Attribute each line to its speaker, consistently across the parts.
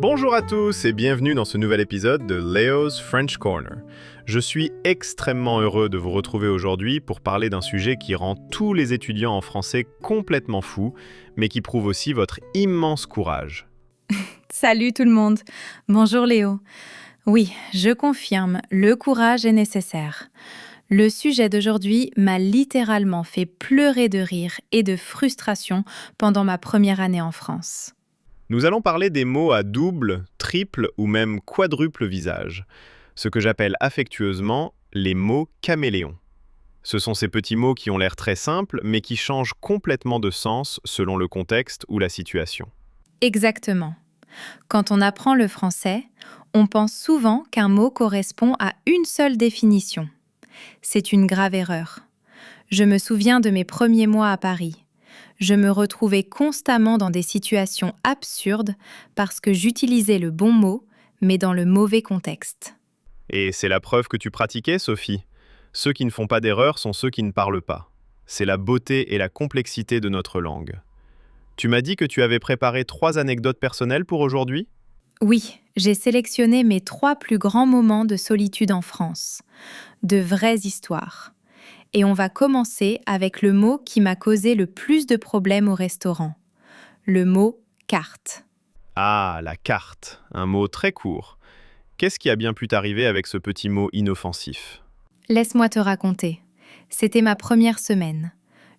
Speaker 1: Bonjour à tous et bienvenue dans ce nouvel épisode de Léo's French Corner. Je suis extrêmement heureux de vous retrouver aujourd'hui pour parler d'un sujet qui rend tous les étudiants en français complètement fous, mais qui prouve aussi votre immense courage.
Speaker 2: Salut tout le monde. Bonjour Léo. Oui, je confirme, le courage est nécessaire. Le sujet d'aujourd'hui m'a littéralement fait pleurer de rire et de frustration pendant ma première année en France.
Speaker 1: Nous allons parler des mots à double, triple ou même quadruple visage, ce que j'appelle affectueusement les mots caméléons. Ce sont ces petits mots qui ont l'air très simples, mais qui changent complètement de sens selon le contexte ou la situation.
Speaker 2: Exactement. Quand on apprend le français, on pense souvent qu'un mot correspond à une seule définition. C'est une grave erreur. Je me souviens de mes premiers mois à Paris. Je me retrouvais constamment dans des situations absurdes parce que j'utilisais le bon mot, mais dans le mauvais contexte.
Speaker 1: Et c'est la preuve que tu pratiquais, Sophie. Ceux qui ne font pas d'erreur sont ceux qui ne parlent pas. C'est la beauté et la complexité de notre langue. Tu m'as dit que tu avais préparé 3 anecdotes personnelles pour aujourd'hui ?
Speaker 2: Oui, j'ai sélectionné mes 3 plus grands moments de solitude en France. De vraies histoires. Et on va commencer avec le mot qui m'a causé le plus de problèmes au restaurant. Le mot « carte ».
Speaker 1: Ah, la carte, un mot très court. Qu'est-ce qui a bien pu t'arriver avec ce petit mot inoffensif ?
Speaker 2: Laisse-moi te raconter. C'était ma première semaine.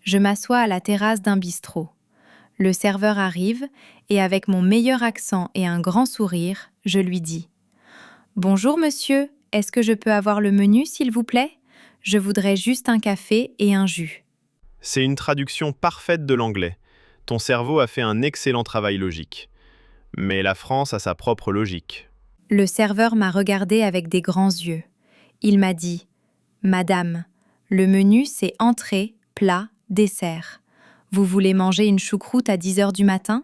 Speaker 2: Je m'assois à la terrasse d'un bistrot. Le serveur arrive et avec mon meilleur accent et un grand sourire, je lui dis « Bonjour monsieur, est-ce que je peux avoir le menu s'il vous plaît ? Je voudrais juste un café et un jus. »
Speaker 1: C'est une traduction parfaite de l'anglais. Ton cerveau a fait un excellent travail logique. Mais la France a sa propre logique.
Speaker 2: Le serveur m'a regardé avec des grands yeux. Il m'a dit « Madame, le menu c'est entrée, plat, dessert. Vous voulez manger une choucroute à 10h du matin ?»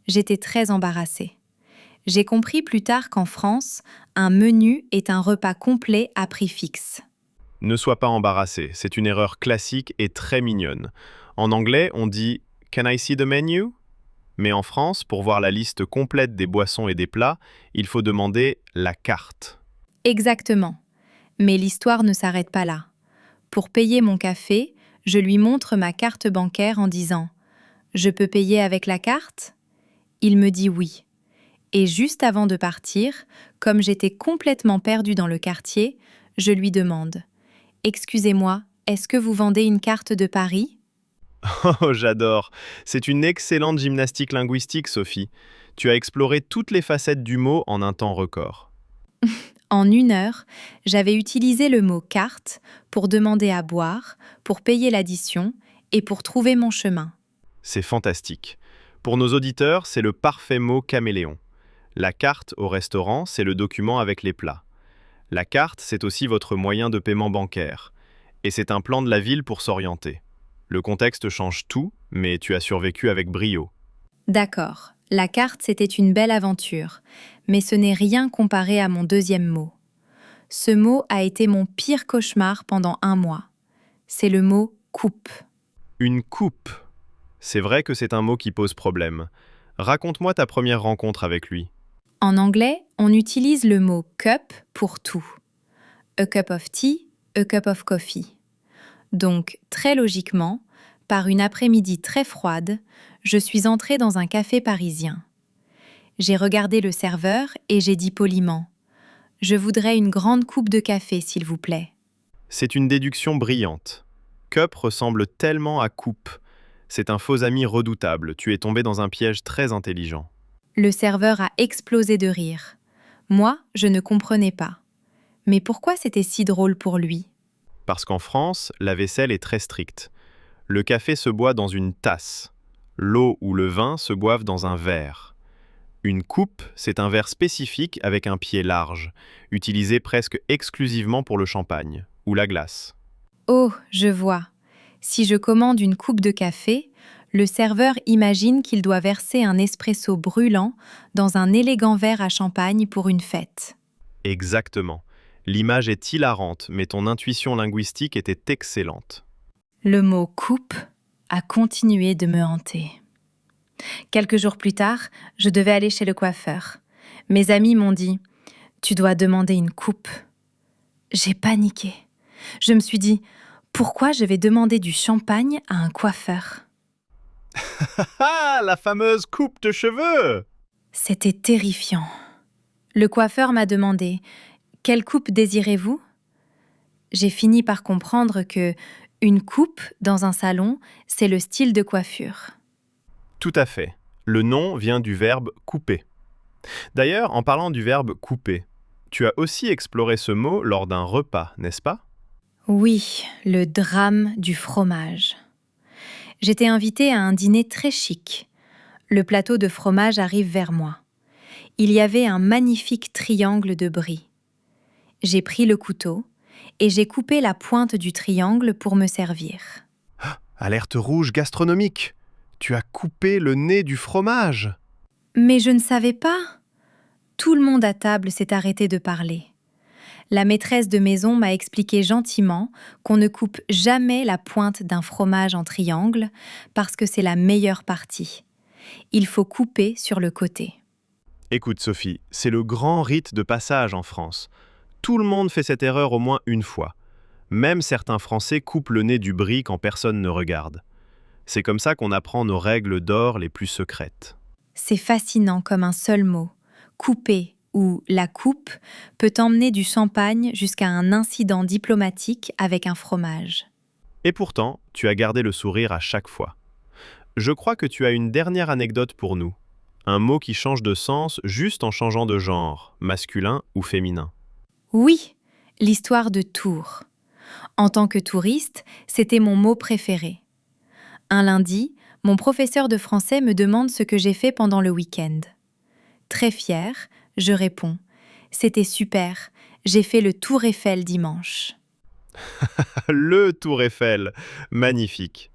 Speaker 2: J'étais très embarrassée. J'ai compris plus tard qu'en France, un menu est un repas complet à prix fixe.
Speaker 1: Ne sois pas embarrassé, c'est une erreur classique et très mignonne. En anglais, on dit « Can I see the menu ?» Mais en France, pour voir la liste complète des boissons et des plats, il faut demander la carte.
Speaker 2: Exactement. Mais l'histoire ne s'arrête pas là. Pour payer mon café, je lui montre ma carte bancaire en disant « Je peux payer avec la carte ?» Il me dit oui. Et juste avant de partir, comme j'étais complètement perdue dans le quartier, je lui demande « Excusez-moi, est-ce que vous vendez une carte de Paris ?»
Speaker 1: Oh, j'adore. C'est une excellente gymnastique linguistique, Sophie. Tu as exploré toutes les facettes du mot en un temps record.
Speaker 2: En 1 heure, j'avais utilisé le mot « carte » pour demander à boire, pour payer l'addition et pour trouver mon chemin.
Speaker 1: C'est fantastique. Pour nos auditeurs, c'est le parfait mot caméléon. La carte au restaurant, c'est le document avec les plats. La carte, c'est aussi votre moyen de paiement bancaire. Et c'est un plan de la ville pour s'orienter. Le contexte change tout, mais tu as survécu avec brio.
Speaker 2: D'accord, la carte c'était une belle aventure, mais ce n'est rien comparé à mon deuxième mot. Ce mot a été mon pire cauchemar pendant 1 mois. C'est le mot « coupe ».
Speaker 1: Une coupe. C'est vrai que c'est un mot qui pose problème. Raconte-moi ta première rencontre avec lui.
Speaker 2: En anglais, on utilise le mot « cup » pour tout. A cup of tea, a cup of coffee. Donc, très logiquement, par une après-midi très froide, je suis entrée dans un café parisien. J'ai regardé le serveur et j'ai dit poliment « Je voudrais une grande coupe de café, s'il vous plaît. »
Speaker 1: C'est une déduction brillante. Cup ressemble tellement à coupe. C'est un faux ami redoutable. Tu es tombé dans un piège très intelligent.
Speaker 2: Le serveur a explosé de rire. Moi, je ne comprenais pas. Mais pourquoi c'était si drôle pour lui ?
Speaker 1: Parce qu'en France, la vaisselle est très stricte. Le café se boit dans une tasse. L'eau ou le vin se boivent dans un verre. Une coupe, c'est un verre spécifique avec un pied large, utilisé presque exclusivement pour le champagne ou la glace.
Speaker 2: Oh, je vois. Si je commande une coupe de café, le serveur imagine qu'il doit verser un espresso brûlant dans un élégant verre à champagne pour une fête.
Speaker 1: Exactement. L'image est hilarante, mais ton intuition linguistique était excellente.
Speaker 2: Le mot « coupe » a continué de me hanter. Quelques jours plus tard, je devais aller chez le coiffeur. Mes amis m'ont dit « Tu dois demander une coupe ». J'ai paniqué. Je me suis dit « Pourquoi je vais demander du champagne à un coiffeur ?»
Speaker 1: Ah, la fameuse coupe de cheveux!
Speaker 2: C'était terrifiant. Le coiffeur m'a demandé « Quelle coupe désirez-vous » J'ai fini par comprendre que une coupe dans un salon, c'est le style de coiffure.
Speaker 1: Tout à fait. Le nom vient du verbe couper. D'ailleurs, en parlant du verbe couper, tu as aussi exploré ce mot lors d'un repas, n'est-ce pas?
Speaker 2: Oui, le drame du fromage. J'étais invitée à un dîner très chic. Le plateau de fromage arrive vers moi. Il y avait un magnifique triangle de brie. J'ai pris le couteau et j'ai coupé la pointe du triangle pour me servir.
Speaker 1: Alerte rouge gastronomique! Tu as coupé le nez du fromage!
Speaker 2: Mais je ne savais pas. Tout le monde à table s'est arrêté de parler. La maîtresse de maison m'a expliqué gentiment qu'on ne coupe jamais la pointe d'un fromage en triangle parce que c'est la meilleure partie. Il faut couper sur le côté.
Speaker 1: Écoute Sophie, c'est le grand rite de passage en France. Tout le monde fait cette erreur au moins une fois. Même certains Français coupent le nez du brie quand personne ne regarde. C'est comme ça qu'on apprend nos règles d'or les plus secrètes.
Speaker 2: C'est fascinant comme un seul mot. Couper ou la coupe peut emmener du champagne jusqu'à un incident diplomatique avec un fromage.
Speaker 1: Et pourtant, tu as gardé le sourire à chaque fois. Je crois que tu as une dernière anecdote pour nous. Un mot qui change de sens juste en changeant de genre, masculin ou féminin.
Speaker 2: Oui, l'histoire de Tours. En tant que touriste, c'était mon mot préféré. Un lundi, mon professeur de français me demande ce que j'ai fait pendant le week-end. Très fière, je réponds « C'était super, j'ai fait le Tour Eiffel dimanche. »
Speaker 1: Le Tour Eiffel, magnifique.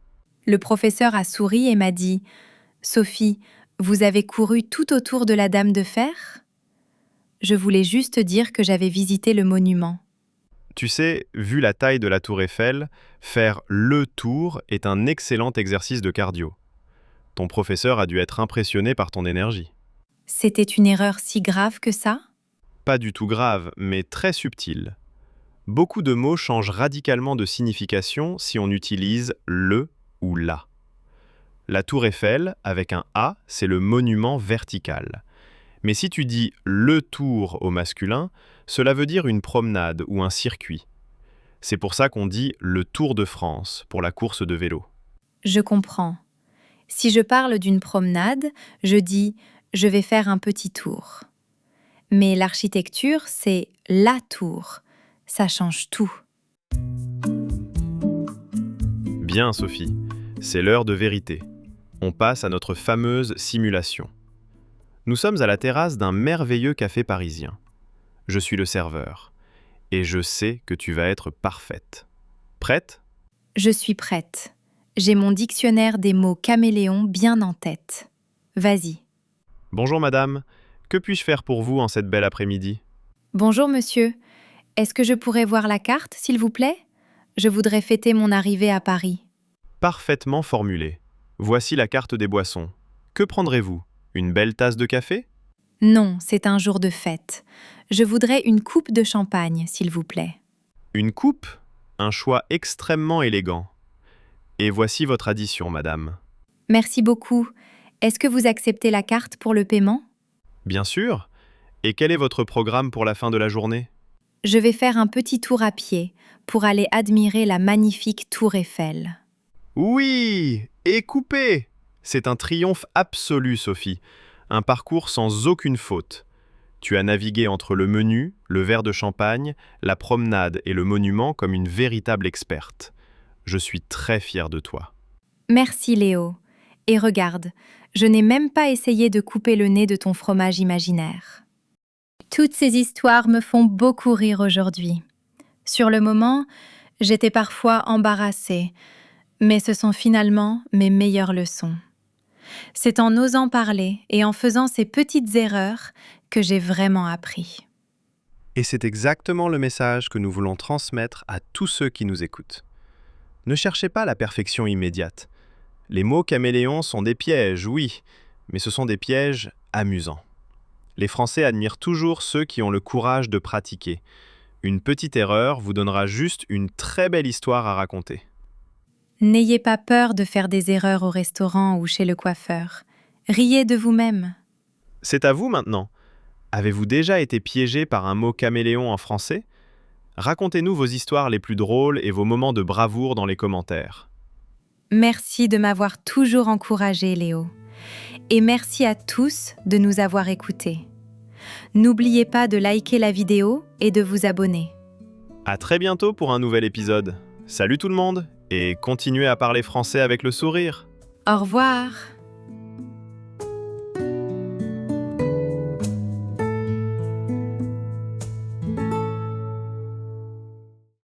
Speaker 2: Le professeur a souri et m'a dit « Sophie, vous avez couru tout autour de la Dame de Fer ?» Je voulais juste dire que j'avais visité le monument.
Speaker 1: Tu sais, vu la taille de la Tour Eiffel, faire le tour est un excellent exercice de cardio. Ton professeur a dû être impressionné par ton énergie.
Speaker 2: C'était une erreur si grave que ça ?
Speaker 1: Pas du tout grave, mais très subtile. Beaucoup de mots changent radicalement de signification si on utilise le ou la. La Tour Eiffel, avec un A, c'est le monument vertical. Mais si tu dis le tour au masculin, cela veut dire une promenade ou un circuit. C'est pour ça qu'on dit le Tour de France pour la course de vélo.
Speaker 2: Je comprends. Si je parle d'une promenade, je dis « je vais faire un petit tour ». Mais l'architecture, c'est la tour. Ça change tout.
Speaker 1: Bien Sophie, c'est l'heure de vérité. On passe à notre fameuse simulation. Nous sommes à la terrasse d'un merveilleux café parisien. Je suis le serveur. Et je sais que tu vas être parfaite. Prête ?
Speaker 2: Je suis prête. J'ai mon dictionnaire des mots caméléon bien en tête. Vas-y.
Speaker 1: Bonjour madame, que puis-je faire pour vous en cette belle après-midi ?
Speaker 2: Bonjour monsieur. Est-ce que je pourrais voir la carte, s'il vous plaît ? Je voudrais fêter mon arrivée à Paris.
Speaker 1: Parfaitement formulé. Voici la carte des boissons. Que prendrez-vous ? Une belle tasse de café ?
Speaker 2: Non, c'est un jour de fête. Je voudrais une coupe de champagne, s'il vous plaît.
Speaker 1: Une coupe ? Un choix extrêmement élégant. Et voici votre addition, madame.
Speaker 2: Merci beaucoup. Est-ce que vous acceptez la carte pour le paiement ?
Speaker 1: Bien sûr. Et quel est votre programme pour la fin de la journée ?
Speaker 2: Je vais faire un petit tour à pied pour aller admirer la magnifique Tour Eiffel.
Speaker 1: Oui ! Et coupé ! C'est un triomphe absolu, Sophie. Un parcours sans aucune faute. Tu as navigué entre le menu, le verre de champagne, la promenade et le monument comme une véritable experte. Je suis très fier de toi.
Speaker 2: Merci Léo. Et regarde, je n'ai même pas essayé de couper le nez de ton fromage imaginaire. Toutes ces histoires me font beaucoup rire aujourd'hui. Sur le moment, j'étais parfois embarrassée, mais ce sont finalement mes meilleures leçons. C'est en osant parler et en faisant ces petites erreurs que j'ai vraiment appris.
Speaker 1: Et c'est exactement le message que nous voulons transmettre à tous ceux qui nous écoutent. Ne cherchez pas la perfection immédiate. Les mots caméléons sont des pièges, oui, mais ce sont des pièges amusants. Les Français admirent toujours ceux qui ont le courage de pratiquer. Une petite erreur vous donnera juste une très belle histoire à raconter.
Speaker 2: N'ayez pas peur de faire des erreurs au restaurant ou chez le coiffeur. Riez de vous-même.
Speaker 1: C'est à vous maintenant. Avez-vous déjà été piégé par un mot caméléon en français? Racontez-nous vos histoires les plus drôles et vos moments de bravoure dans les commentaires.
Speaker 2: Merci de m'avoir toujours encouragé, Léo. Et merci à tous de nous avoir écoutés. N'oubliez pas de liker la vidéo et de vous abonner.
Speaker 1: À très bientôt pour un nouvel épisode. Salut tout le monde et continuez à parler français avec le sourire.
Speaker 2: Au revoir!